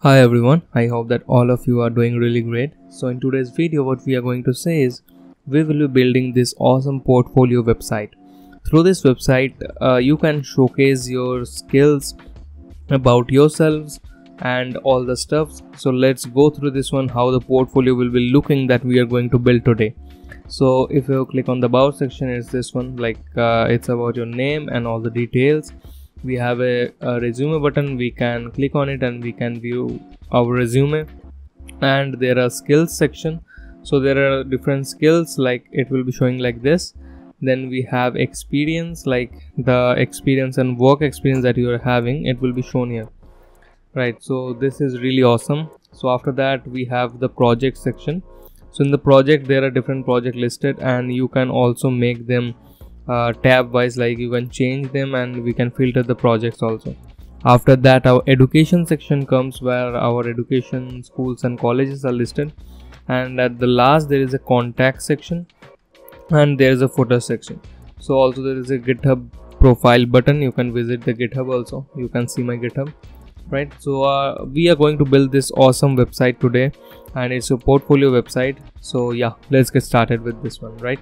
Hi everyone, I hope that all of you are doing really great. So in today's video what we are going to say is we will be building this awesome portfolio website. Through this website you can showcase your skills about yourselves and all the stuff. So let's go through this one, how the portfolio will be looking that we are going to build today. So if you click on the about section, it's this one, it's about your name and all the details. We have a resume button, we can click on it and we can view our resume. And there are skills section, so there are different skills, like it will be showing like this. Then we have experience, like the experience and work experience that you are having, it will be shown here, right? So this is really awesome. So after that we have the project section. So in the project there are different project listed and you can also make them tab wise, like you can change them and we can filter the projects also. After that our education section comes, where our education schools and colleges are listed. And at the last there is a contact section and there is a footer section. So also there is a GitHub profile button, you can visit the GitHub also, you can see my GitHub, right? So we are going to build this awesome website today and it's a portfolio website. So yeah, let's get started with this one, right?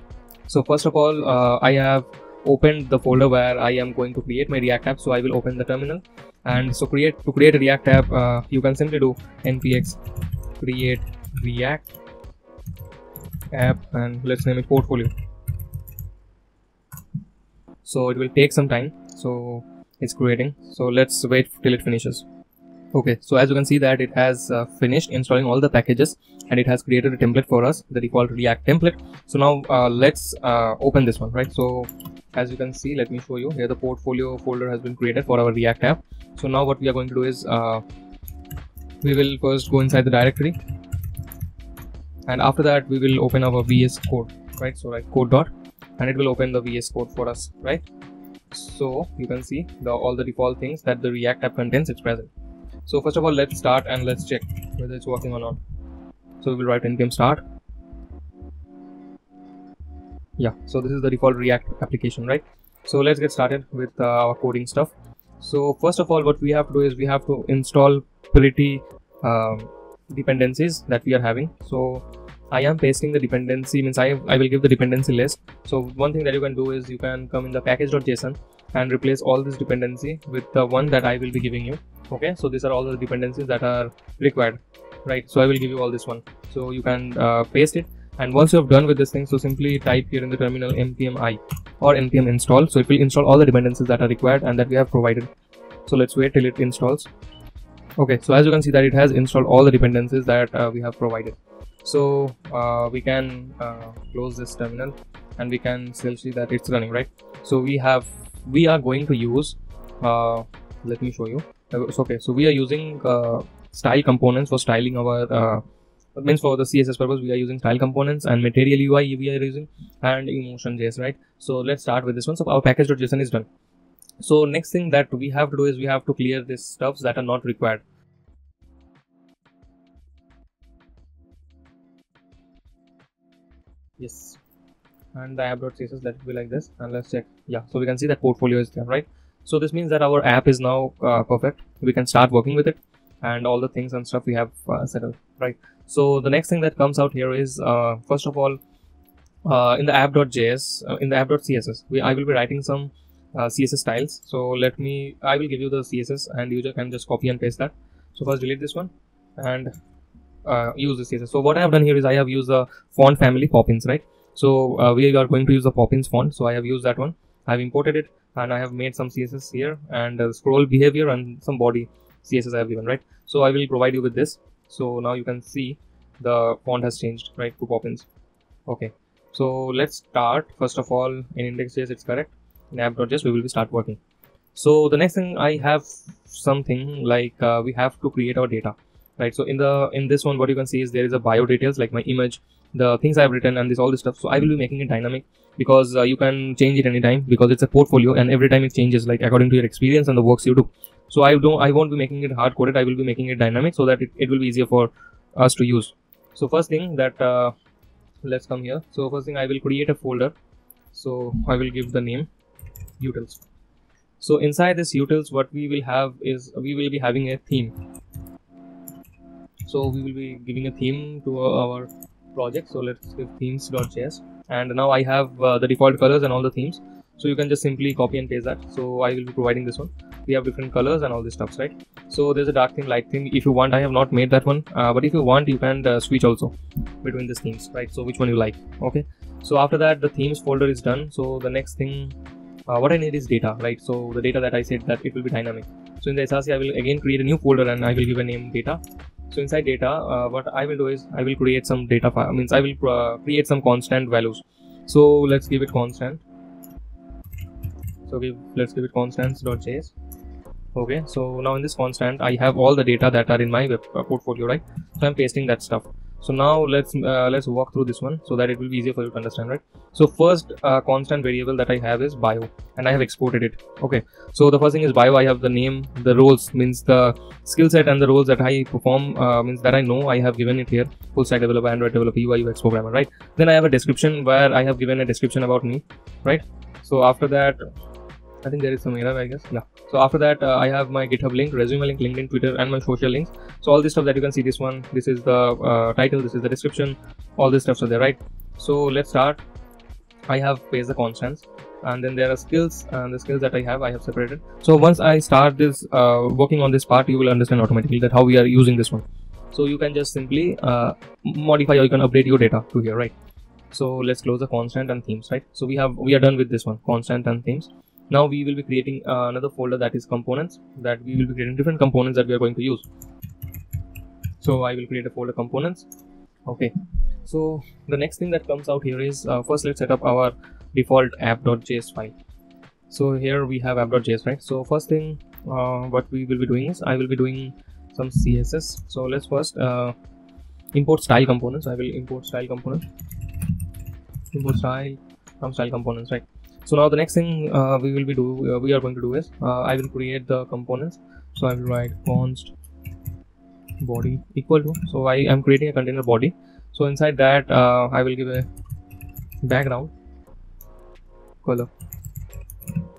So first of all I have opened the folder where I am going to create my React app. So I will open the terminal, and so to create a React app you can simply do npx create React app and let's name it portfolio. So it will take some time, so it's creating, so let's wait till it finishes. Okay, so as you can see that it has finished installing all the packages and it has created a template for us, the default React template. So now let's open this one, right? So as you can see, let me show you here, the portfolio folder has been created for our React app. So now what we are going to do is we will first go inside the directory, and after that we will open our VS Code, right? So like code dot, and it will open the VS Code for us, right? So you can see all the default things that the React app contains, it's present. So first of all, let's start and let's check whether it's working or not. So we will write npm start. Yeah, so this is the default React application, right? So let's get started with our coding stuff. So first of all, what we have to do is we have to install pretty dependencies that we are having. So I am pasting the dependency, means I will give the dependency list. So one thing that you can do is you can come in the package.json and replace all this dependency with the one that I will be giving you. Okay, so these are all the dependencies that are required, right? So I will give you all this one, so you can paste it. And once you have done with this thing, so simply type here in the terminal npm I or npm install. So it will install all the dependencies that are required and that we have provided. So let's wait till it installs. Okay, so as you can see that it has installed all the dependencies that we have provided. So we can close this terminal and we can still see that it's running, right? So we are going to use let me show you. Okay, so we are using style components for styling our means for the CSS purpose we are using style components, and material UI we are using, and emotion.js, right? So let's start with this one. So our package.json is done. So next thing that we have to do is we have to clear this stuffs that are not required. Yes, and the app.css, that will be like this, and let's check. Yeah, so we can see that portfolio is there, right? So this means that our app is now perfect. We can start working with it and all the things and stuff we have settled, right? So the next thing that comes out here is first of all in the app.js, in the app.css, I will be writing some CSS styles. So I will give you the CSS and you can just copy and paste that. So first delete this one and use the CSS. So what I have done here is I have used the font family Poppins, right? So we are going to use the Poppins font. So I have used that one. I have imported it and I have made some CSS here and scroll behavior and some body CSS I have given, right? So I will provide you with this. So now you can see the font has changed, right, to Poppins. Okay, so let's start. First of all, in index.js it's correct. In app.js we will be start working. So the next thing, I have something like we have to create our data, right? So in this one what you can see is there is a bio details, like my image, the things I have written, and all this stuff. So I will be making it dynamic because you can change it anytime, because it's a portfolio and every time it changes like according to your experience and the works you do. So I won't be making it hard coded, I will be making it dynamic so that it will be easier for us to use. So first thing that let's come here. So first thing, I will create a folder. So I will give the name utils. So inside this utils, what we will have is we will be having a theme. So we will be giving a theme to our project. So let's give themes.js, and now I have the default colors and all the themes. So you can just simply copy and paste that. So I will be providing this one. We have different colors and all this stuff, right? So there's a dark theme, light theme. If you want, I have not made that one, but if you want, you can switch also between these themes, right? So which one you like. Okay, so after that, the themes folder is done. So the next thing, what I need is data, right? So the data that I said that it will be dynamic. So in the SRC, I will again create a new folder and I will give a name data. So inside data, what I will do is I will create some data file, means I will create some constant values. So let's give it constant. So let's give it constants.js. Okay, so now in this constant I have all the data that are in my web portfolio, right? So I'm pasting that stuff. So now let's walk through this one so that it will be easier for you to understand, right? So first constant variable that I have is bio, and I have exported it. Okay, so the first thing is bio. I have the name, the roles, means the skill set and the roles that I perform, means that I know I have given it here: full stack developer, Android developer, UI UX programmer, right? Then I have a description where I have given a description about me, right? So after that, I think there is some error, I guess. Yeah. So after that, I have my GitHub link, resume link, LinkedIn, Twitter, and my social links. So all this stuff that you can see, this one, this is the title, this is the description, all this stuff are there, right? So let's start. I have pasted the constants, and then there are skills, and the skills that I have separated. So once I start this working on this part, you will understand automatically that how we are using this one. So you can just simply modify, or you can update your data to here, right? So let's close the constant and themes, right? So we are done with this one, constant and themes. Now we will be creating another folder that is components, that we will be creating different components that we are going to use. So I will create a folder components. Okay, so the next thing that comes out here is first let's set up our default app.js file. So here we have app.js, right? So first thing what we will be doing is I will be doing some CSS. So let's first import style components. I will import style component, import style from style components, right? So now the next thing we are going to do is I will create the components. So I will write const body equal to, so I am creating a container body. So inside that I will give a background color.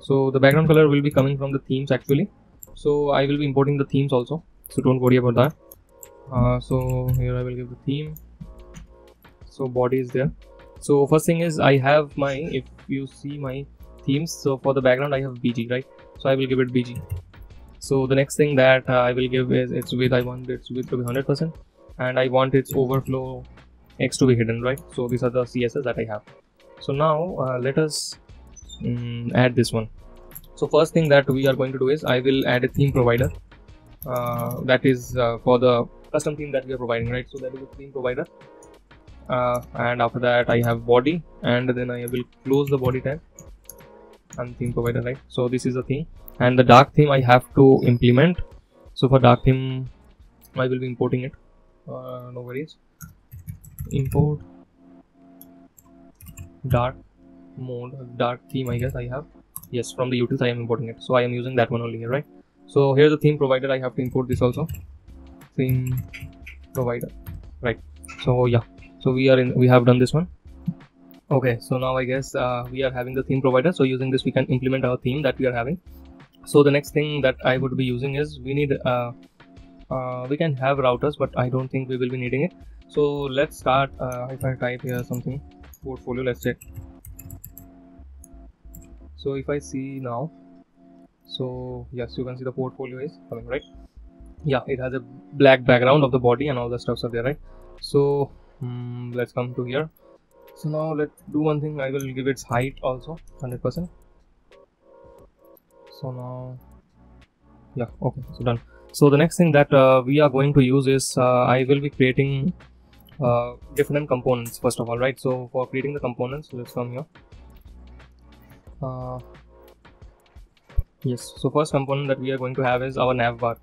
So the background color will be coming from the themes actually. So I will be importing the themes also, so don't worry about that. So here I will give the theme. So body is there. So first thing is I have my, if you see my themes, so for the background I have BG, right? So I will give it BG. So the next thing that I will give is its width. I want its width to be 100%, and I want its overflow X to be hidden, right? So these are the CSS that I have. So now let us add this one. So first thing that we are going to do is I will add a theme provider that is for the custom theme that we are providing, right? So that is a theme provider. And after that I have body, and then I will close the body tag and theme provider, right? So this is the theme, and the dark theme I have to implement. So for dark theme I will be importing it, no worries. Import dark mode, dark theme, I guess I have, yes, from the utils I am importing it. So I am using that one only here, right? So here's the theme provider. I have to import this also, theme provider, right? So yeah, so we have done this one. Okay, so now I guess we are having the theme provider. So using this we can implement our theme that we are having. So the next thing that I would be using is we need we can have routers, but I don't think we will be needing it. So let's start. If I type here something portfolio, let's check. So if I see now, so yes, you can see the portfolio is coming, right? Yeah, it has a black background of the body and all the stuffs are there, right? So let's come to here. So now let's do one thing. I will give its height also 100%. So now, yeah, okay, so done. So the next thing that we are going to use is I will be creating different components first of all, right? So for creating the components, let's come here. Yes, so first component that we are going to have is our navbar.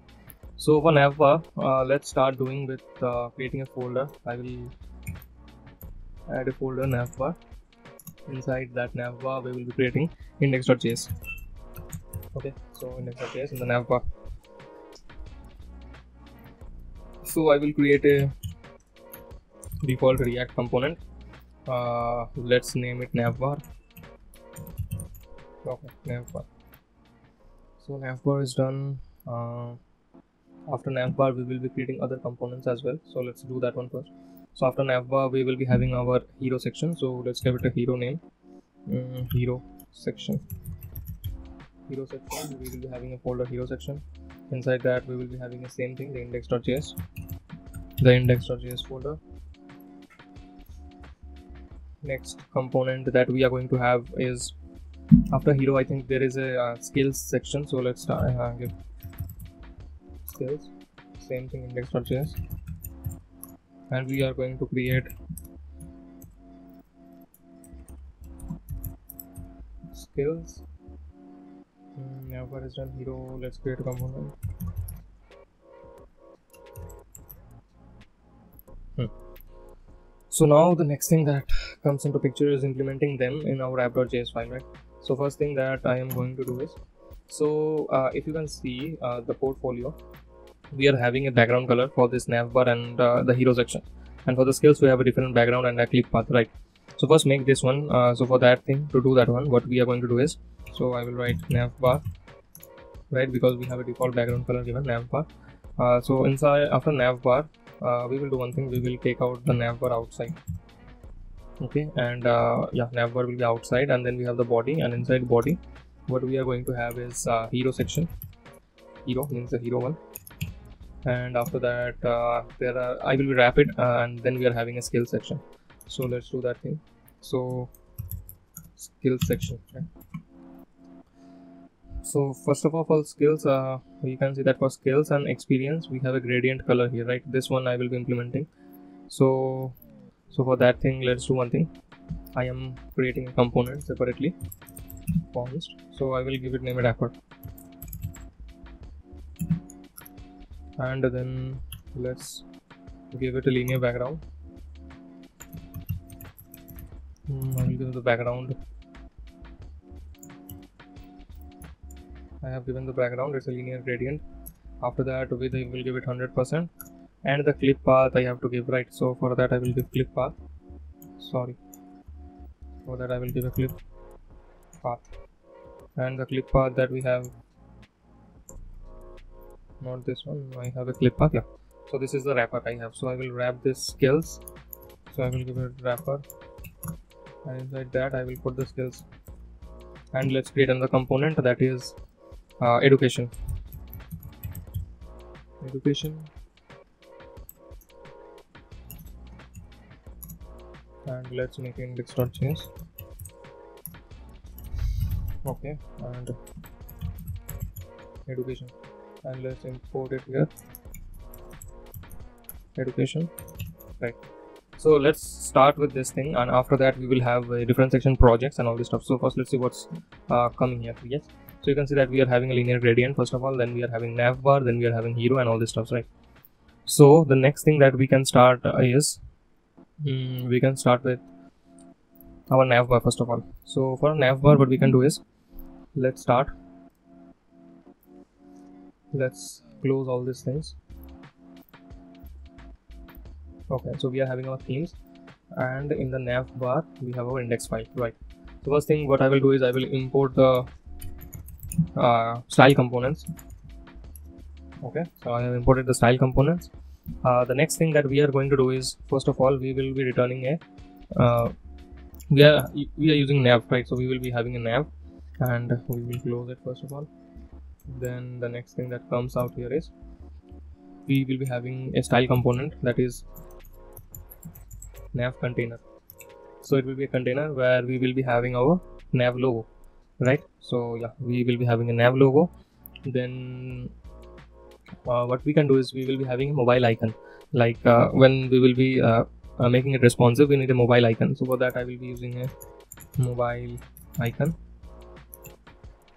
So for navbar, let's start doing with creating a folder. I will add a folder navbar. Inside that navbar we will be creating index.js. Okay, so index.js in the navbar. So I will create a default React component. Let's name it navbar. Okay, navbar. So navbar is done. After navbar we will be creating other components as well, so let's do that one first. So after navbar we will be having our hero section, so let's give it a hero name. Hero section. We will be having a folder hero section. Inside that we will be having the same thing, the index.js folder. Next component that we are going to have is after hero, I think there is a skills section, so let's start give skills, same thing, index.js, and we are going to create skills. Navbar is done, hero, let's create a component. So now the next thing that comes into picture is implementing them in our app.js file, right? So first thing that I am going to do is, so if you can see the portfolio, we are having a background color for this navbar and the hero section, and for the skills we have a different background and a click path, right? So first make this one. So for that thing, to do that one, what we are going to do is, so I will write navbar, right, because we have a default background color given navbar. So inside after navbar we will do one thing, we will take out the navbar outside, okay, and yeah, navbar will be outside, and then we have the body, and inside body what we are going to have is hero section. Hero means the hero one, and after that there are, I will wrap it, and then we are having a skill section. So let's do that thing. So skill section, right? So first of all, for skills, you can see that for skills and experience we have a gradient color here, right? This one I will be implementing. So for that thing, let's do one thing. I am creating a component separately, promised. So I will give it name wrapper, and then let's give it a linear background. I will give the background. I have given the background, it's a linear gradient. After that width I will give it 100%, and the clip path I have to give, right? So for that I will give clip path, for that I will give a clip path, and the clip path that we have, not this one, I have a clip path, yeah. So this is the wrapper I have, so I will wrap this skills, so I will give it wrapper, and inside that I will put the skills, and let's create another component, that is education, and let's make index.js, okay, and education, and let's import it here, education, right? So let's start with this thing, and after that we will have a different section, projects and all this stuff. So first let's see what's coming here. Yes, so you can see that we are having a linear gradient first of all, then we are having navbar, then we are having hero and all this stuff, right? So the next thing that we can start is we can start with our navbar first of all. So for navbar what we can do is, let's close all these things. Okay, so we are having our themes, and in the navbar we have our index file, right? So first thing what I will do is I will import the style components. Okay, so I have imported the style components. The next thing that we are going to do is, first of all we will be returning a we are using nav, right? So we will be having a nav, and we will close it first of all. Then the next thing that comes out here is we will be having a style component, that is nav container. So it will be a container where we will be having our nav logo, right? So yeah, we will be having a nav logo. Then what we can do is we will be having a mobile icon, like when we will be making it responsive, we need a mobile icon. So for that I will be using a mobile icon,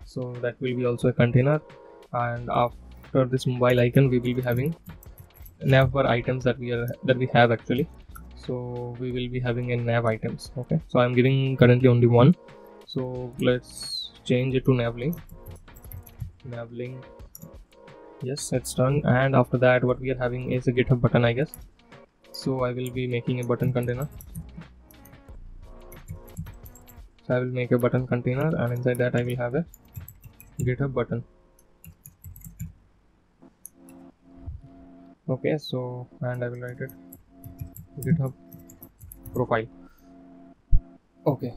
so that will be also a container. And after this mobile icon we will be having navbar items that we have actually. So we will be having a nav items. Okay, so I'm giving currently only one, so let's change it to navlink. Yes, it's done. And after that what we are having is a GitHub button, I guess. So I will be making a button container. So I will make a button container, and inside that I will have a GitHub button. Okay, so and I will write it GitHub profile. Okay,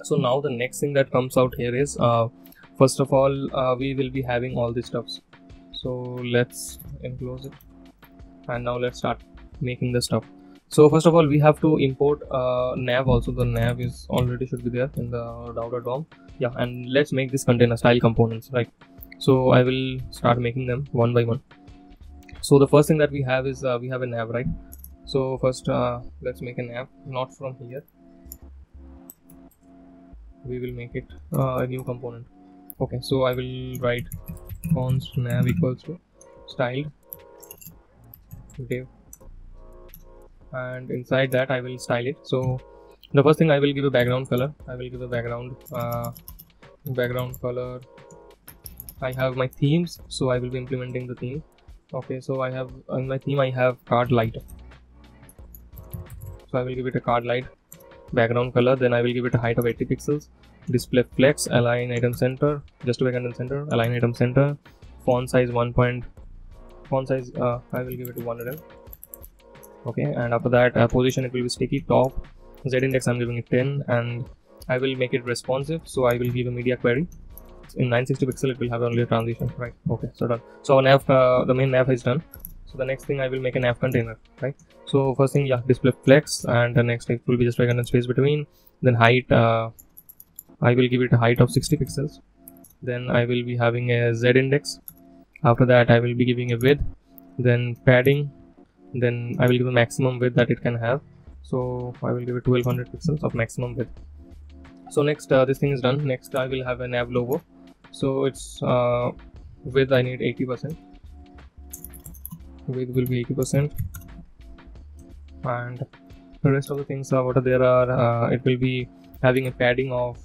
so now the next thing that comes out here is first of all we will be having all these stuffs. So let's enclose it, and now let's start making the stuff. So first of all we have to import nav also. The nav is already should be there in the router DOM. Yeah, and let's make this container style components, right? So I will start making them one by one. So the first thing that we have is we have a nav, right? So first let's make a nav, not from here. We will make it a new component. Okay, so I will write const nav equals to styled div, and inside that I will style it. So the first thing I will give a background color. I will give a background color. I have my themes, so I will be implementing the theme. Okay, so I have in my theme I have card light, so I will give it a card light background color. Then I will give it a height of 80 pixels, display flex, align item center, justify content center, align item center, font size I will give it 100. Okay, and after that position it will be sticky. Top z index I'm giving it 10, and I will make it responsive, so I will give a media query. In 960 pixel it will have only a transition, right? Okay, so done. So our nav, the main nav is done. So the next thing I will make a nav container, right? So first thing, yeah, display flex, and the next it will be just like a space between. Then height, I will give it a height of 60 pixels. Then I will be having a z index. After that I will be giving a width, then padding, then I will give a maximum width that it can have. So I will give it 1200 pixels of maximum width. So next this thing is done. Next I will have a nav logo. So its width I need 80%. Width will be 80%, and the rest of the things what there are it will be having a padding of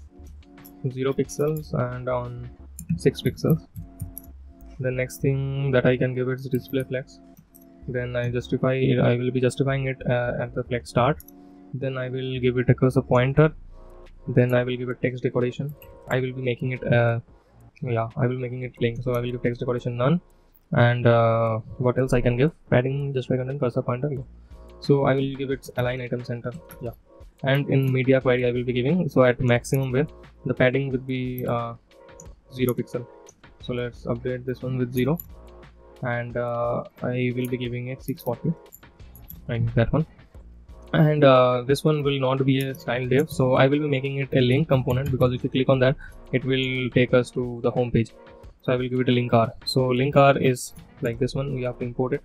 0 pixels and on 6 pixels. The next thing that I can give it is display flex. Then I will be justifying it at the flex start. Then I will give it a cursor pointer. Then I will give it text decoration. I will be making it link. So I will give text decoration none. And what else I can give? Padding, justify content, cursor pointer. Yeah. So I will give it align item center. Yeah. And in media query I will be giving, so at maximum width the padding would be 0 pixel. So let's update this one with 0, and I will be giving it 640. I need that one. And this one will not be a style div, so I will be making it a link component, because if you click on that it will take us to the home page. So I will give it a link R. So link R is like this one. We have to import it,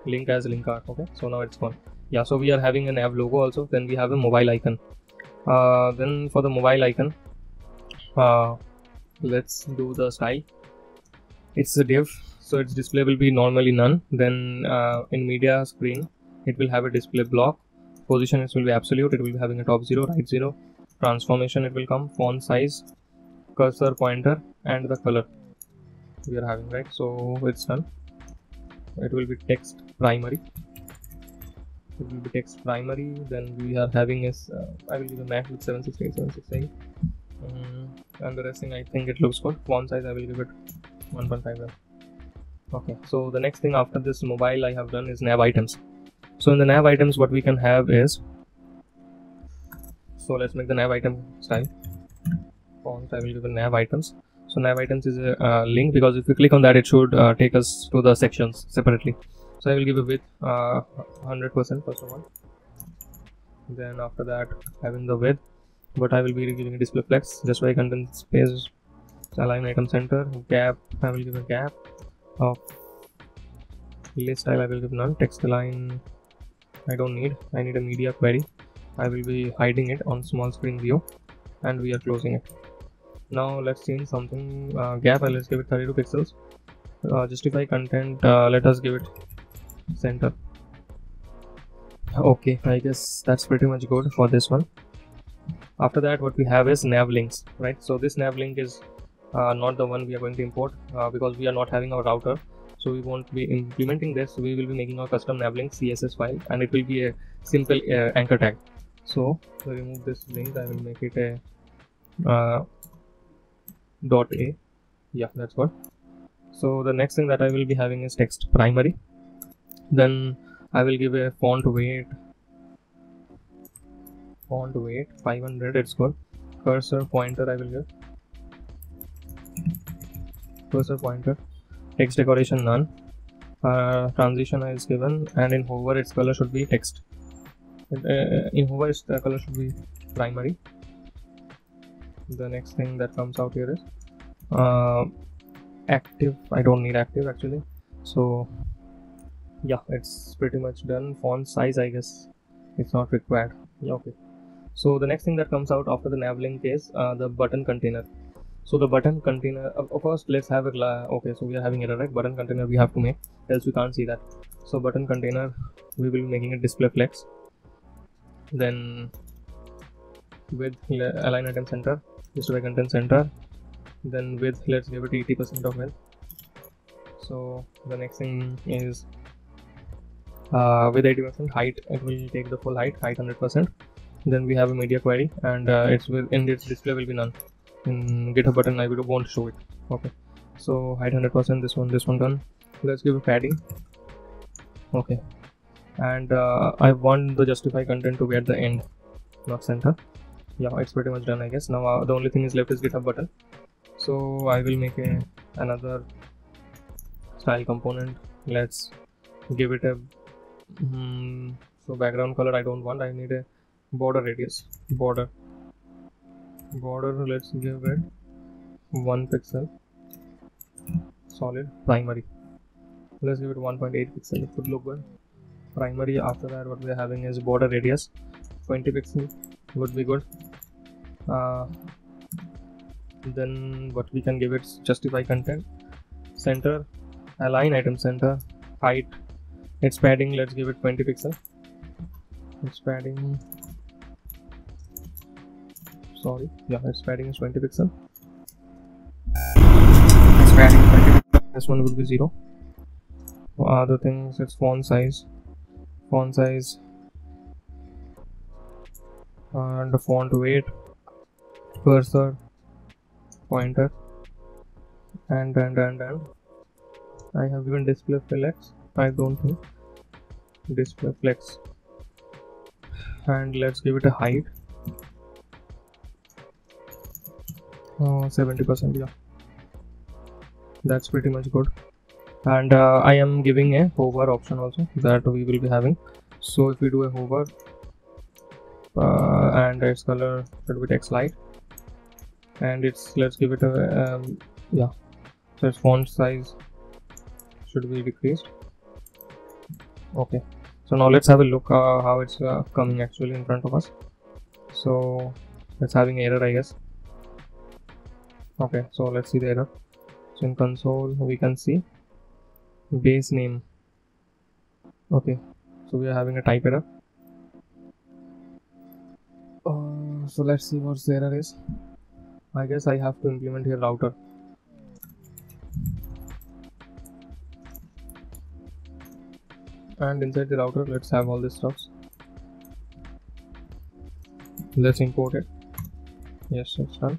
link as link R. Okay, so now it's gone. Yeah, so we are having a nav logo also. Then we have a mobile icon. Then for the mobile icon, let's do the style. It's a div, so its display will be normally none. Then in media screen it will have a display block. Position it will be absolute. It will be having a top 0, right 0. Transformation it will come, font size, cursor pointer, and the color we are having, right? So it's done. It will be text primary. It will be text primary. Then we are having is I will give a max with 768, and the rest thing I think it looks good. Font size I will give it 1.5. Okay, so the next thing after this mobile I have done is nav items. So in the nav items what we can have is, so let's make the nav item style. Font I will give a nav items. So nav items is a link, because if you click on that it should take us to the sections separately. So I will give a width 100% first of all. Then after that having the width, but I will be giving a display flex, just by content space, align item center, gap I will give a gap of list style I will give none. Text align I don't need. I need a media query. I will be hiding it on small screen view, and we are closing it. Now let's change something. Gap let's give it 32 pixels. Justify content let us give it center. Okay, I guess that's pretty much good for this one. After that what we have is nav links, right? So this nav link is not the one we are going to import, because we are not having our router, so we won't be implementing this. We will be making our custom nav link CSS file, and it will be a simple anchor tag. So to remove this link I will make it a .a. Yeah, that's what. So the next thing that I will be having is text primary. Then I will give a font weight 500, it's good. Cursor pointer I will give cursor pointer. Text decoration none. Transition is given, and in hover its color should be text. In hover its color should be primary. The next thing that comes out here is active. I don't need active actually, so yeah, it's pretty much done. Font size, I guess it's not required. Yeah, okay. So the next thing that comes out after the nav link is the button container. So the button container, first let's have a okay, so we are having error, right? Button container we have to make, else we can't see that. So button container, we will be making it display flex. Then with align item center, justify content center. Then width, let's give it 80% of width. So the next thing is with 80% height, it will take the full height 100%. Then we have a media query, and it's in its display will be none. In GitHub button I won't show it. Okay, so height 100%, this one done. Let's give a padding. Okay, and I want the justify content to be at the end, not center. Yeah, it's pretty much done, I guess. Now the only thing is left is GitHub button. So I will make another style component. Let's give it a so background color I don't want, I need a border radius. Border, let's give it 1 pixel. Solid primary, let's give it 1.8 pixel. It would look good. Primary. After that, what we are having is border radius 20 pixel would be good. Then what we can give it, justify content center, align item center, height, its padding, let's give it 20 pixel. Its padding, sorry, yeah, its padding is 20 pixel. Its padding 20 pixel. This one would be 0. Other things, its font size, and the font weight, cursor pointer, and I have given display flex. I don't think display flex, and let's give it a height 70%. Yeah, that's pretty much good. And I am giving a hover option also that we will be having. So if we do a hover and its color should be text light, and it's, let's give it a yeah, so its font size should be decreased. Okay, so now let's have a look how it's coming actually in front of us. So it's having error, I guess. Okay, so let's see the error. So in console we can see base name. Okay, so we are having a type error. So let's see what the error is. I guess I have to implement here router. And inside the router, let's have all this stuff. Let's import it. Yes, it's done.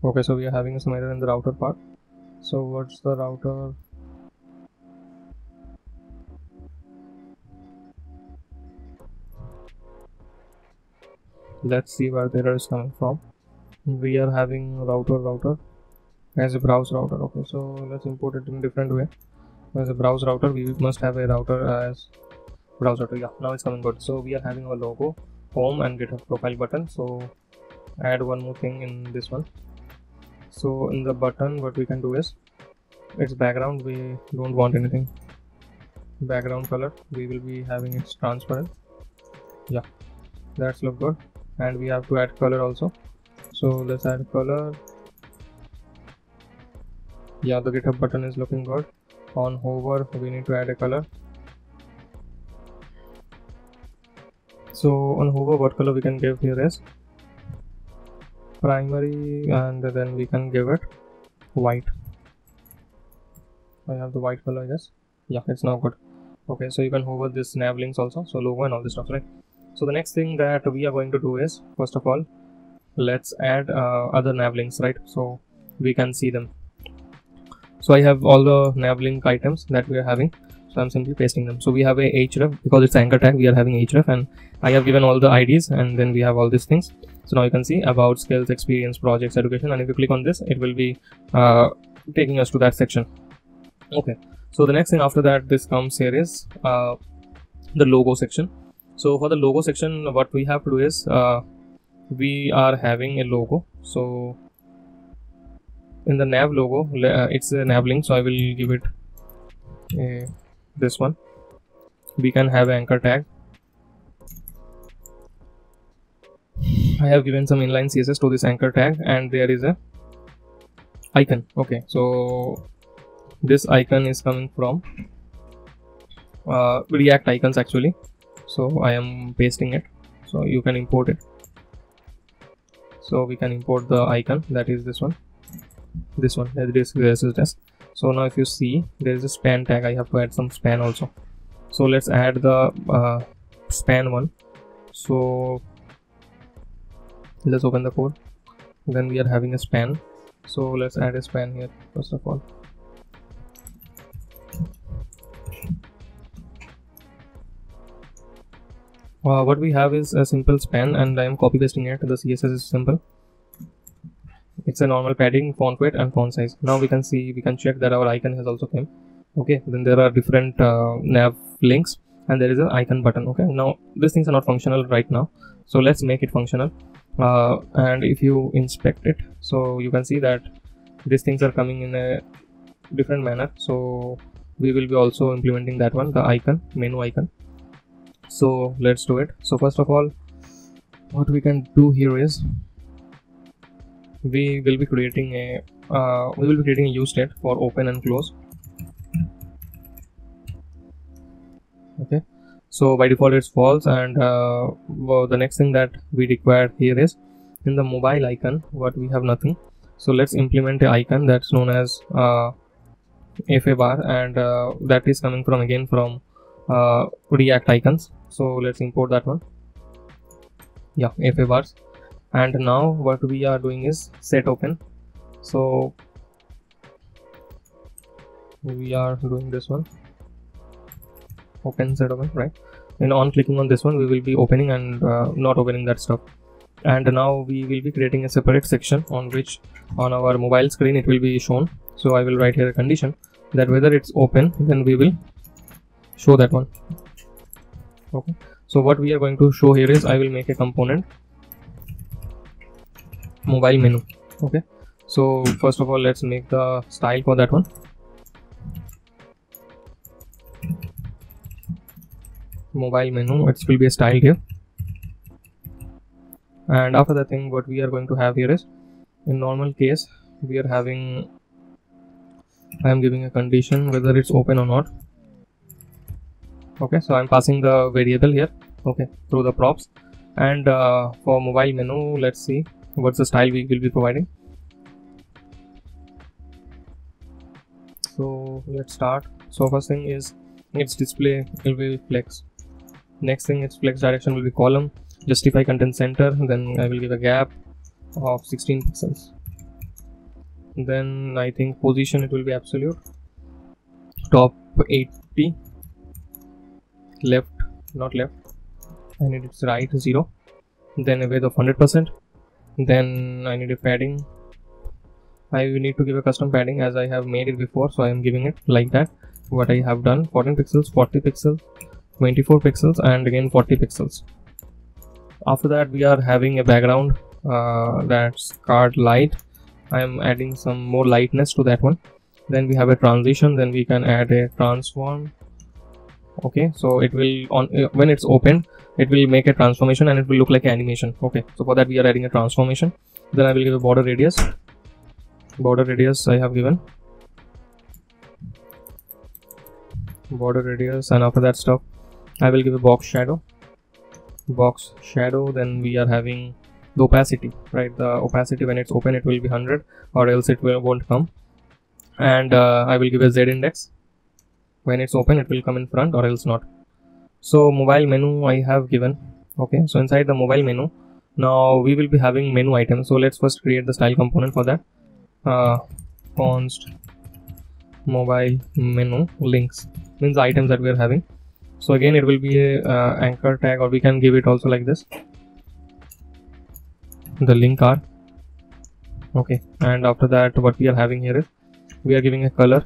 Okay, so we are having some error in the router part. So what's the router? Let's see where the error is coming from. We are having router as a browse router. Okay, so let's import it in a different way. As a browse router, we must have a router as browse router. Yeah, now it's coming good. So we are having our logo, home, and GitHub profile button. So add one more thing in this one. So in the button, what we can do is its background, we don't want anything. Background color, we will be having it transparent. Yeah, that's look good. And we have to add color also. So let's add color. Yeah, the GitHub button is looking good. On hover, we need to add a color. So on hover, what color we can give here is primary, and then we can give it white. I have the white color, I guess. Yeah, it's now good. Okay, so you can hover this nav links also, so logo and all this stuff, right? So the next thing that we are going to do is, first of all, let's add other nav links, right? So we can see them. So I have all the nav link items that we are having, so I'm simply pasting them. So we have a href, because it's anchor tag, we are having href, and I have given all the IDs, and then we have all these things. So now you can see about, skills, experience, projects, education, and if you click on this, it will be taking us to that section. Okay, so the next thing after that this comes here is the logo section. So for the logo section, what we have to do is we are having a logo. So in the nav logo, it's a nav link, so I will give it this one. We can have anchor tag. I have given some inline CSS to this anchor tag, and there is a icon. Okay, so this icon is coming from React icons actually, so I am pasting it, so you can import it. So we can import the icon, that is this one, this is this. So now if you see, there is a span tag, I have to add some span also. So let's add the span one. So let's open the code, then we are having a span. So let's add a span here first of all. What we have is a simple span, and I am copy pasting it. The CSS is simple. It's a normal padding, font weight, and font size. Now we can see, we can check that our icon has also come. Okay, then there are different nav links, and there is an icon button. Okay, now these things are not functional right now, so let's make it functional. And if you inspect it, so you can see that these things are coming in a different manner. So we will be also implementing that one, the icon, menu icon. So let's do it. So first of all, what we can do here is we will be creating a use state for open and close. Okay, so by default it's false, and well, the next thing that we require here is in the mobile icon, what we have nothing. So let's implement an icon that's known as FA bar, and that is coming from again from React icons. So let's import that one. Yeah, FA bars. And now what we are doing is set open. So we are doing this one, open, set open, right? And on clicking on this one, we will be opening and not opening that stuff. And now we will be creating a separate section on which on our mobile screen it will be shown. So I will write here a condition that whether it's open, then we will show that one. Okay, so what we are going to show here is I will make a component mobile menu. Okay, so first of all, let's make the style for that one. Mobile menu, it will be a style here. And after that thing, what we are going to have here is, in normal case, we are having, I am giving a condition whether it's open or not. Okay, so I'm passing the variable here, okay, through the props. And for mobile menu, let's see what's the style we will be providing. So let's start. So first thing is its display will be flex. Next thing, its flex direction will be column. Justify content center, then I will give a gap of 16 pixels. Then I think position, it will be absolute, top 80, left, not left, I need its right 0, then a width of 100%. Then I need a padding, I need to give a custom padding as I have made it before, so I am giving it like that. What I have done, 14 pixels, 40 pixels, 24 pixels, and again 40 pixels. After that, we are having a background that's card light. I am adding some more lightness to that one. Then we have a transition, then we can add a transform. Okay, so it will, on when it's opened, it will make a transformation and it will look like an animation. Okay, so for that we are adding a transformation. Then I will give a border radius. Border radius I have given border radius, and after that stuff I will give a box shadow. Then we are having the opacity, right? The opacity, when it's open, it will be 100, or else it won't come. And I will give a Z index. when it's open it will come in front or else not. So mobile menu I have given. Okay, so inside the mobile menu now we will be having menu items. So let's first create the style component for that. Const mobile menu links means the items that we are having. So again it will be a anchor tag, or we can give it also like this, the link are. Okay, and after that what we are having here is we are giving a color,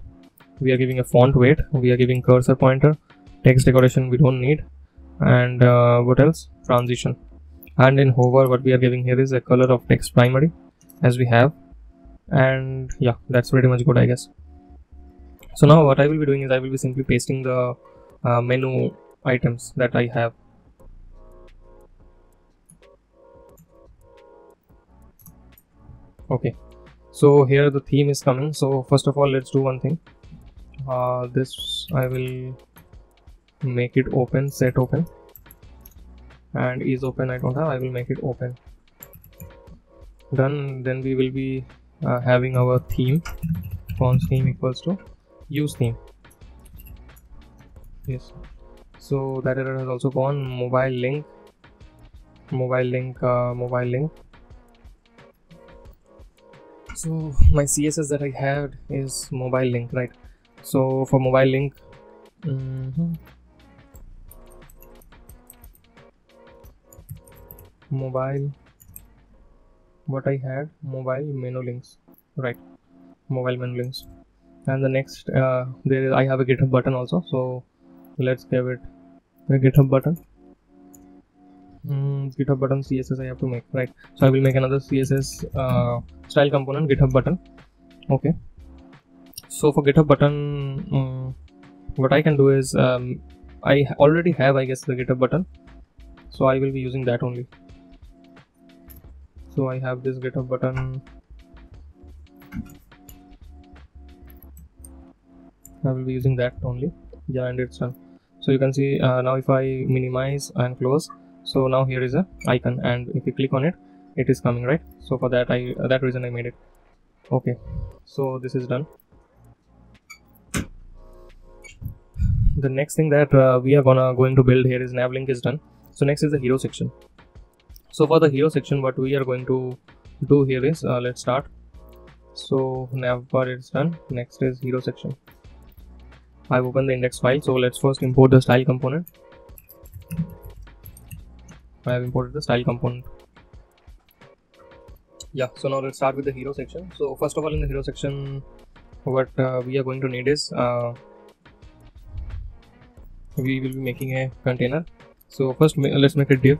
we are giving a font weight, we are giving cursor pointer, text decoration we don't need, and what else, transition. And in hover what we are giving here is a color of text primary as we have, and yeah, that's pretty much good I guess. So now what I will be doing is I will be simply pasting the menu items that I have. Okay, so here the theme is coming. So first of all let's do one thing. This I will make it open, set open, and is open I don't have, I will make it open. Done. Then we will be having our theme, const theme equals to use theme. Yes, so that error has also gone. Mobile link. So my CSS that I had is mobile link, right? So for mobile link, mobile, what I had, mobile menu links, right? Mobile menu links. And the next there is, I have a GitHub button also, so let's give it a GitHub button. GitHub button CSS I have to make, right? So I will make another CSS style component GitHub button. Okay, so for GitHub button, what I can do is I already have I guess the GitHub button, so I will be using that only. So I have this GitHub button, I will be using that only. Yeah, and it's done. So you can see now if I minimize and close, so now here is a icon, and if you click on it, it is coming, right? So for that that reason I made it. Okay, so this is done. The next thing that we are going to build here is nav link is done. So next is the hero section. So for the hero section what we are going to do here is let's start. So nav bar is done. Next is hero section. I've opened the index file, so let's first import the style component. I have imported the style component. Yeah, so now let's start with the hero section. So first of all, in the hero section what we are going to need is we will be making a container. So first let's make a div,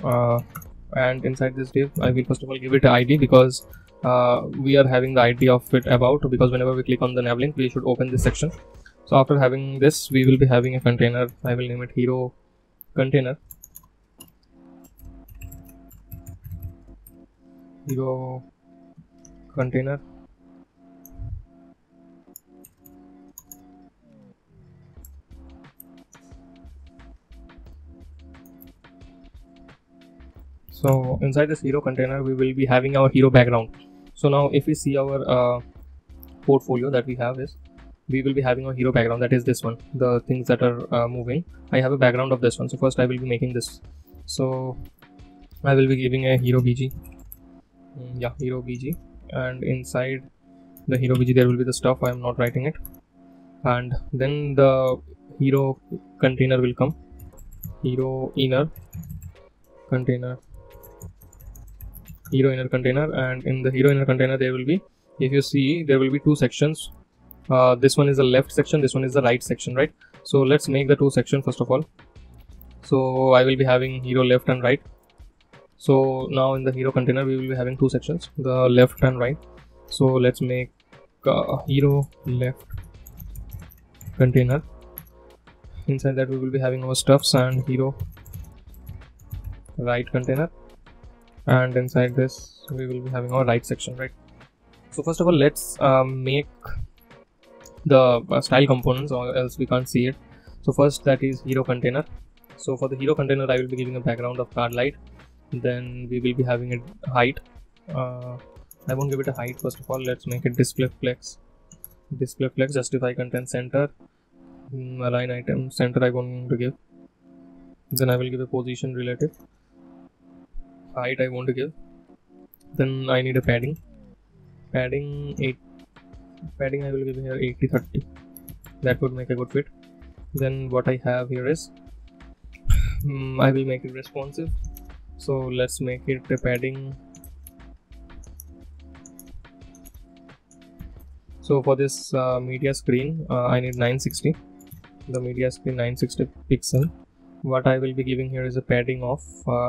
and inside this div I will first of all give it an ID, because we are having the ID of it about, because whenever we click on the nav link we should open this section. So after having this we will be having a container. I will name it hero container. Hero container. So inside this hero container we will be having our hero background. So now if we see our portfolio that we have is, we will be having a hero background, that is this one, the things that are moving. I have a background of this one. So first I will be making this. So I will be giving a hero bg. Yeah, hero bg, and inside the hero bg there will be the stuff. I am not writing it. And then the hero container will come, hero inner container, hero inner container. And in the hero inner container there will be, if you see, there will be two sections. This one is the left section, this one is the right section, right? So let's make the two sections first of all. So I will be having hero left and right. So now in the hero container we will be having two sections, the left and right. So let's make hero left container. Inside that we will be having our stuffs and hero right container, and inside this we will be having our right section, right? So first of all let's make the style components, or else we can't see it. So first, that is hero container. So for the hero container I will be giving a background of card light. Then we will be having a height. I won't give it a height. First of all let's make it display flex, justify content center, Align item center I want to give. Then I will give a position relative. Height I want to give. Then I need a padding. Padding I will give here 80-30. That would make a good fit. Then what I have here is I will make it responsive. So let's make it a padding. So for this media screen I need 960. The media screen 960 pixel. What I will be giving here is a padding of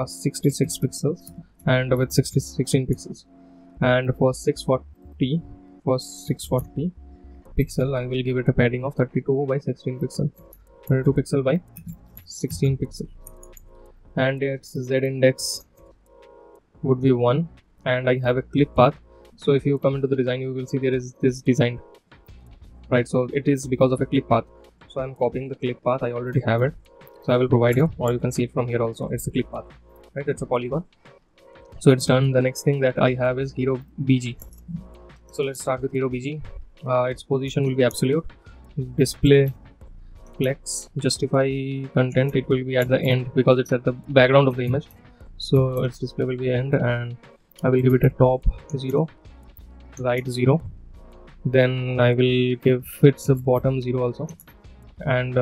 66 pixels and with 16 pixels. And for 640 pixel I will give it a padding of 32 by 16 pixel. 32 pixel by 16 pixel. And its Z index would be 1, and I have a clip path. So if you come into the design, you will see there is this designed, right? So it is because of a clip path. So I'm copying the clip path, I already have it, so I will provide you, or you can see it from here also. It's a clip path, right? It's a polygon. So it's done. The next thing that I have is Hero BG. So let's start with Hero BG. Its position will be absolute. Display flex, justify content, it will be at the end because it's at the background of the image. So its display will be end, and I will give it a top 0, right 0. Then I will give its a bottom 0 also, and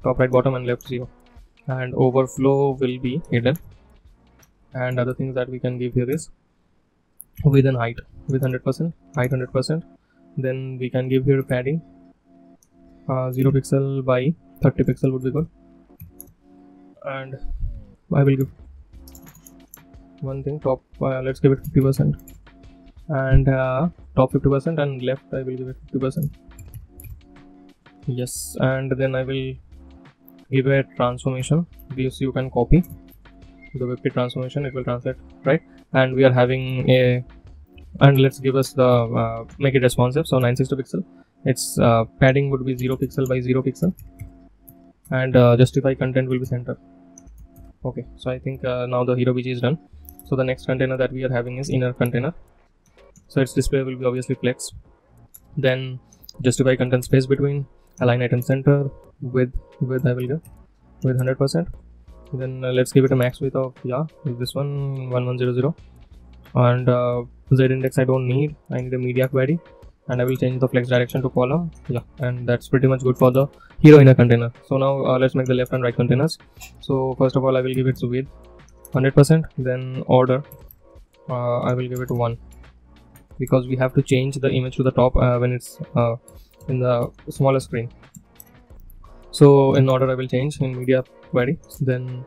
top right bottom and left 0. And overflow will be hidden. And other things that we can give here is width and height with 100%, height 100%. Then we can give here padding 0 pixel by 30 pixel would be good. And I will give one thing, top let's give it 50%, and top 50%, and left I will give it 50%. Yes, and then I will give a transformation. This you can copy the WebKit transformation, it will translate, right? And we are having a, and let's give us the make it responsive. So 960 pixel, its padding would be 0 pixel by 0 pixel, and justify content will be center. Okay, so I think now the Hero BG is done. So the next container that we are having is inner container. So its display will be obviously flex. Then justify content space between, align item center, width I will give with 100%. Then let's give it a max width of, yeah, this one 1100, and Z index I don't need, I need a media query, and I will change the flex direction to column. Yeah, and that's pretty much good for the Hero inner container. So now let's make the left and right containers. So first of all I will give it width 100%, then order I will give it 1, because we have to change the image to the top when it's in the smaller screen. So in order I will change in media query. Then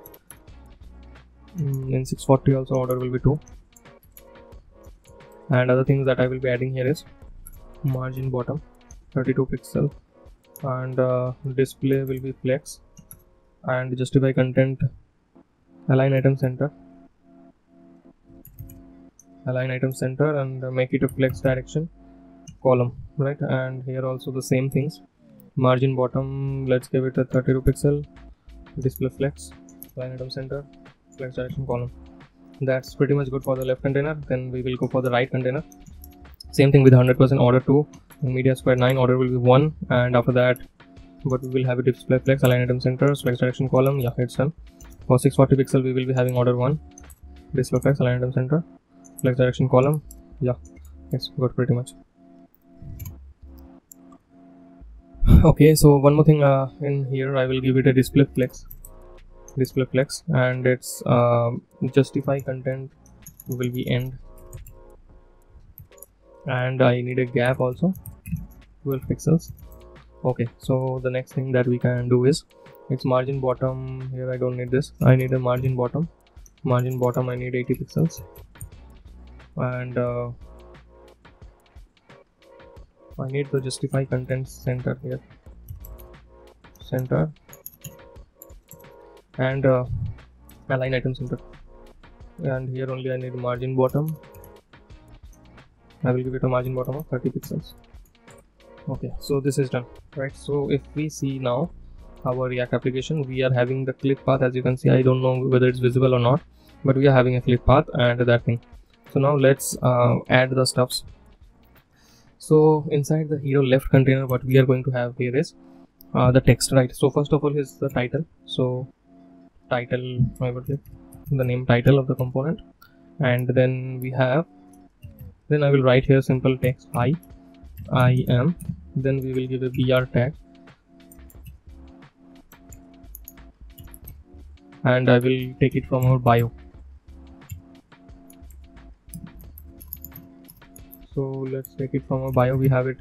in 640 also order will be 2. And other things that I will be adding here is margin bottom 32 pixel, and display will be flex, and justify content, align item center, and make it a flex direction column, right? And here also the same things. Margin bottom, let's give it a 32 pixel, display flex, align item center, flex direction column. That's pretty much good for the left container. Then we will go for the right container. Same thing with 100%, order 2, media square 9, order will be 1, and after that what we will have a display flex, align item center, flex direction column. Yeah, it's done. For 640 pixel we will be having order 1, display flex, align item center, flex direction column. Yeah, it's good pretty much. Okay, so one more thing in here I will give it a display flex, and its justify content will be end, and I need a gap also 12 pixels. Okay, so the next thing that we can do is its margin bottom. Here I don't need this, I need a margin bottom I need 80 pixels, and I need the justify content center here, and align item center, and here only I need margin bottom. I will give it a margin bottom of 30 pixels. Okay, so this is done, right? So if we see now our React application, we are having the clip path. As you can see, I don't know whether it's visible or not, but we are having a clip path and that thing. So now let's add the stuffs. So inside the Hero left container, what we are going to have here is the text, right? So first of all is the title. So title, I would give the name title of the component, and then I will write here simple text I am. Then we will give a br tag, and I will take it from our bio. So let's take it from our bio. We have it.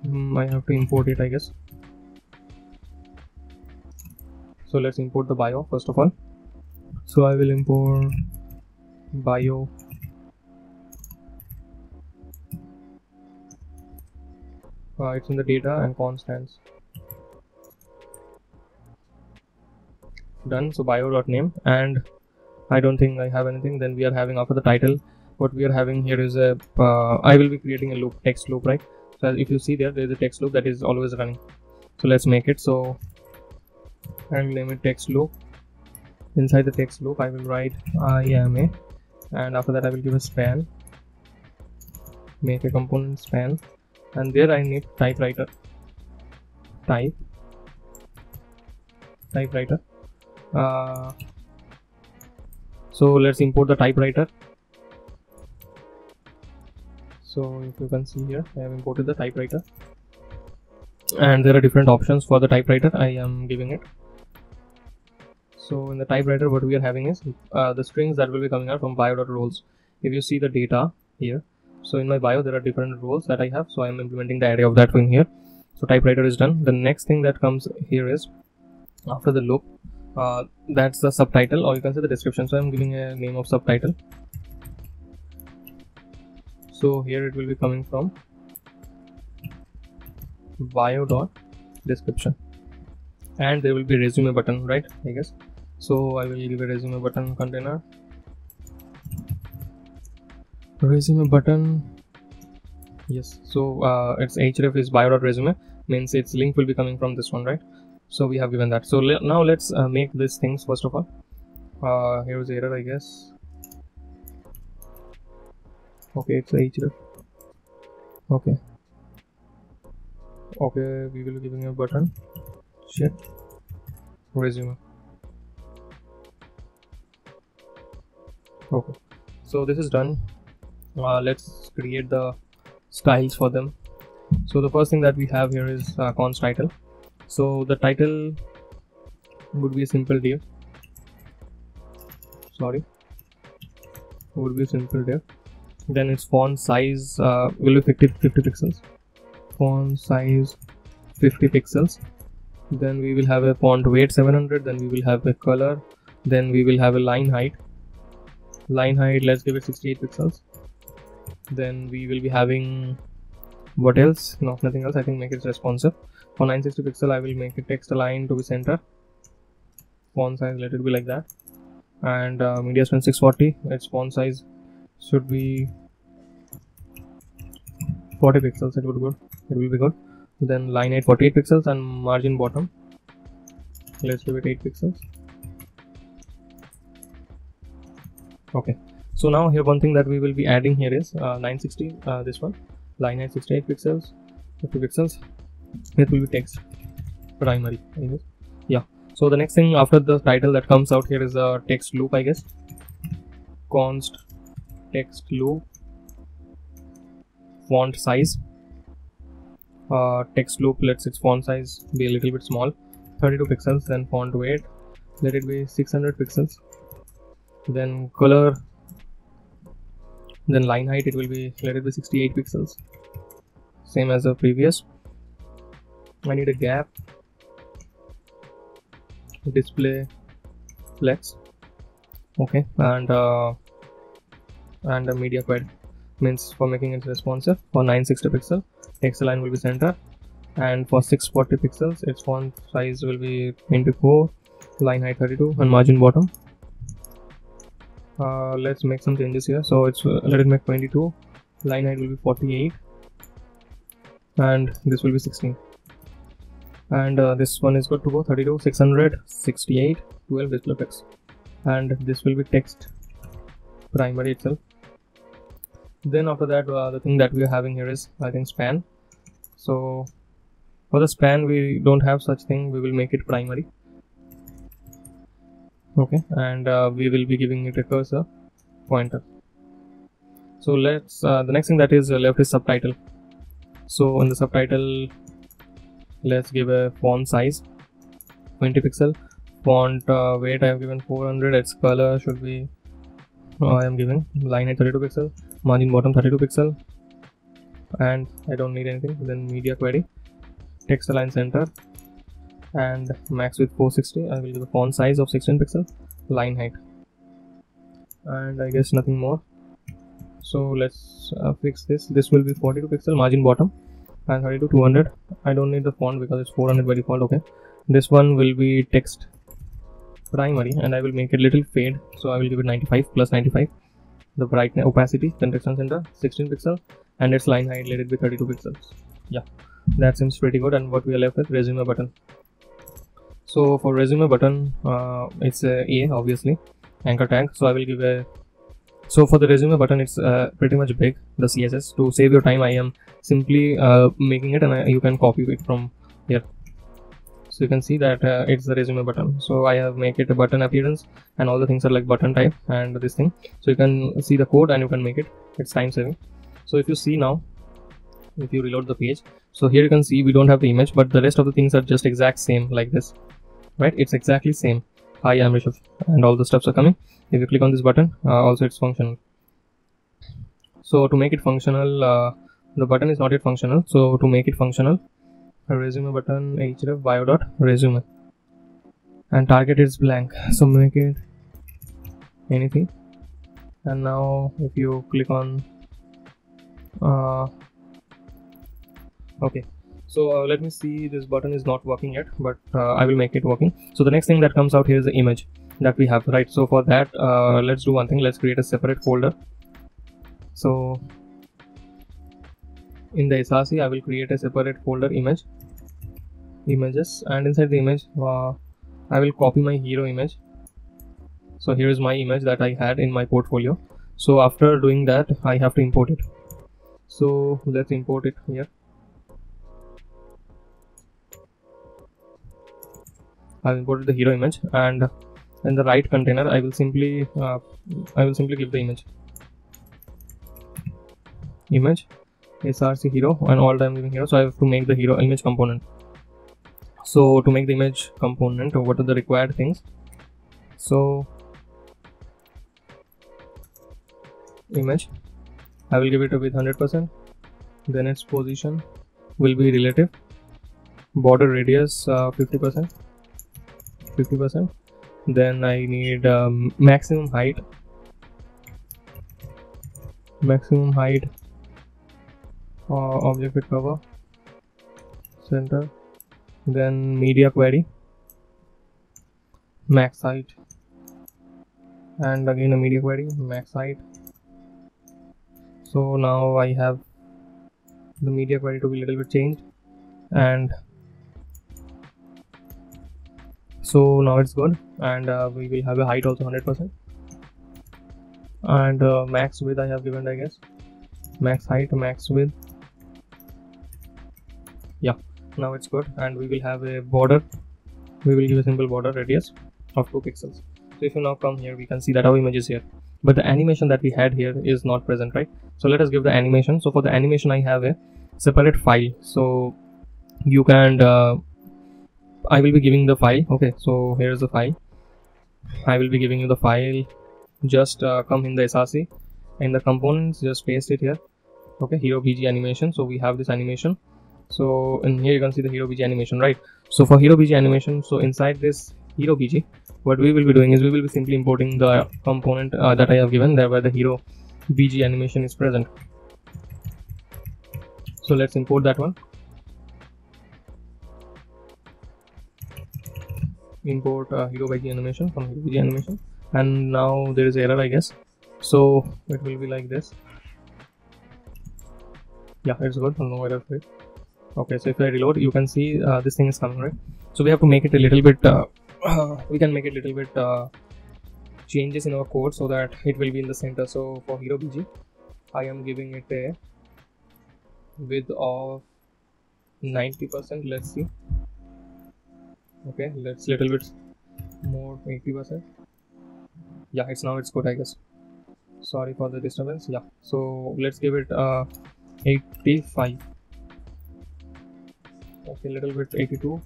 I have to import it, I guess. So let's import the bio first of all. So I will import bio it's in the data and constants. Done. So bio.name, and I don't think I have anything. Then we are having after the title, what we are having here is a I will be creating a loop, text loop, right? So if you see there is a text loop that is always running. So let's make it. So I will name it text loop. Inside the text loop I will write I am a, and after that I will give a span, make a component span, and there I need typewriter. So let's import the typewriter. So if you can see here, I have imported the typewriter, and there are different options for the typewriter. I am giving it. So in the typewriter, what we are having is the strings that will be coming out from bio.roles. If you see the data here, so in my bio there are different roles that I have, so I am implementing the array of that one here. So typewriter is done. The next thing that comes here is after the loop, that's the subtitle, or you can say the description. So I'm giving a name of subtitle. So here it will be coming from bio.description, and there will be resume button, right? I guess. So I will give a resume button container. Resume button. Yes. So its href is bio.resume, means its link will be coming from this one, right? So we have given that. So now let's make these things first of all. Here's the error, I guess. Okay, it's href. Okay, we will be giving a button check resume. Okay, so this is done. Let's create the styles for them. So the first thing that we have here is const title. So the title would be a simple div. Would be a simple div. Then its font size will be 50 pixels. Font size 50 pixels. Then we will have a font weight 700. Then we will have a color. Then we will have a line height. Let's give it 68 pixels. Then we will be having what else? No, nothing else. I think make it responsive. For 960 pixel, I will make a text align to be center. Font size, let it be like that. And media strength 640. Its font size should be 40 pixels. It will be good. Then line height 48 pixels, and margin bottom, let's give it 8 pixels. Okay, so now here one thing that we will be adding here is 960, this one, line height 68 pixels, 50 pixels. It will be text primary, I guess. Yeah, so the next thing after the title that comes out here is a text loop, I guess. Const text loop, font size, text loop, let's its font size be a little bit small, 32 pixels. Then font weight, let it be 600 pixels. Then color, then line height, it will be, let it be 68 pixels, same as the previous. I need a gap, display flex. Okay, and a media quad, means for making it responsive. For 960 pixel, text align will be center, and for 640 pixels its font size will be 24, line height 32, and margin bottom. Let's make some changes here. So it's let it make 22, line height will be 48, and this will be 16. And this one is good to go. 32, 600, 68, 12 display text, and this will be text primary itself. Then after that, the thing that we are having here is, I think, span. So For the span, we don't have such thing. We will make it primary. Okay, and we will be giving it a cursor pointer. So let's the next thing that is left is subtitle. So in the subtitle, let's give a font size 20 pixel. Font weight I have given 400. Its color should be I am giving line height 32 pixel. Margin bottom 32 pixel. And I don't need anything. Then media query, text align center, and max width 460. I will give a font size of 16 pixel, line height, and I guess nothing more. So let's fix this. This will be 42 pixel, margin bottom, and 32 200. I don't need the font because it's 400 by default. Okay, this one will be text primary, and I will make it little fade. So I will give it 95 plus 95. The brightness, opacity, contraction center 16 pixel, and its line height, let it be 32 pixels. Yeah, that seems pretty good. And what we are left with, resume button. So for resume button, it's a obviously anchor tag. So I will give a. So for the resume button, it's pretty much big. The CSS, to save your time, I am simply making it, and you can copy it from here. So you can see that it's the resume button. So I have make it a button appearance, and all the things are like button type and this thing. So you can see the code and you can make it. It's time saving. So if you see now, if you reload the page, so here you can see we don't have the image, but the rest of the things are just exact same like this, right? It's exactly same. Hi, I'm Rishabh, and all the steps are coming. If you click on this button, also it's functional. So to make it functional, the button is not yet functional. So to make it functional, a resume button href bio dot resume, and target is blank. So make it anything. And now if you click on okay, so let me see, this button is not working yet, but I will make it working. So the next thing that comes out here is the image that we have, right? So for that, let's do one thing. Let's create a separate folder. So in the SRC, I will create a separate folder, images, and inside the image I will copy my hero image. So here is my image that I had in my portfolio. So after doing that, I have to import it. So let's import it here. I've imported the hero image, and in the right container I will simply give the image src hero, and all time giving hero. So I have to make the hero image component. So to make the image component, what are the required things? So image, I will give it a width 100%, then its position will be relative, border radius 50%, then I need maximum height, object with cover, center, then media query, max height, and again a media query, max height. So now I have the media query to be a little bit changed, and so now it's good. And we will have a height also 100%, and max width I have given, I guess, max height, max width. Yeah, now it's good. And we will have a border, we will give a simple border radius of 2 pixels. So if you now come here, we can see that our image is here, but the animation that we had here is not present, right? So let us give the animation. So for the animation, I have a separate file. So you can I will be giving the file. Okay, so here is the file. I will be giving you the file. Just come in the SRC, in the components, just paste it here. Okay, hero bg animation. So we have this animation. So in here you can see the hero bg animation, right? So for hero bg animation, so inside this hero bg, what we will be doing is we will be simply importing the component that I have given there, where the hero bg animation is present. So let's import that one. Import hero bg animation from hero bg animation, and now there is error, I guess. So it will be like this. Yeah, it's good. No error for it. Okay, so if I reload, you can see this thing is coming, right? So we have to make it a little bit we can make it a little bit changes in our code so that it will be in the center. So for hero bg, I am giving it a width of 90%. Let's see. Okay, let's little bit more, 80%. Yeah, it's good, I guess. Sorry for the disturbance. Yeah, so let's give it 85. Okay, little bit 82.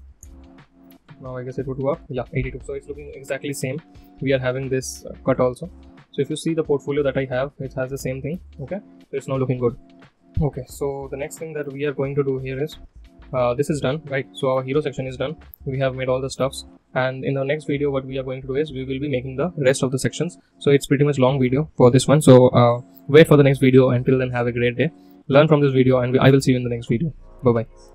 Now I guess it would work. Yeah, 82. So it's looking exactly same. We are having this cut also. So if you see the portfolio that I have, it has the same thing. Okay, so it's now looking good. Okay, so the next thing that we are going to do here is this is done, right? So our hero section is done. We have made all the stuffs, and in the next video what we are going to do is we will be making the rest of the sections. So it's pretty much long video for this one, so wait for the next video. Until then, have a great day, learn from this video, and I will see you in the next video. Bye bye.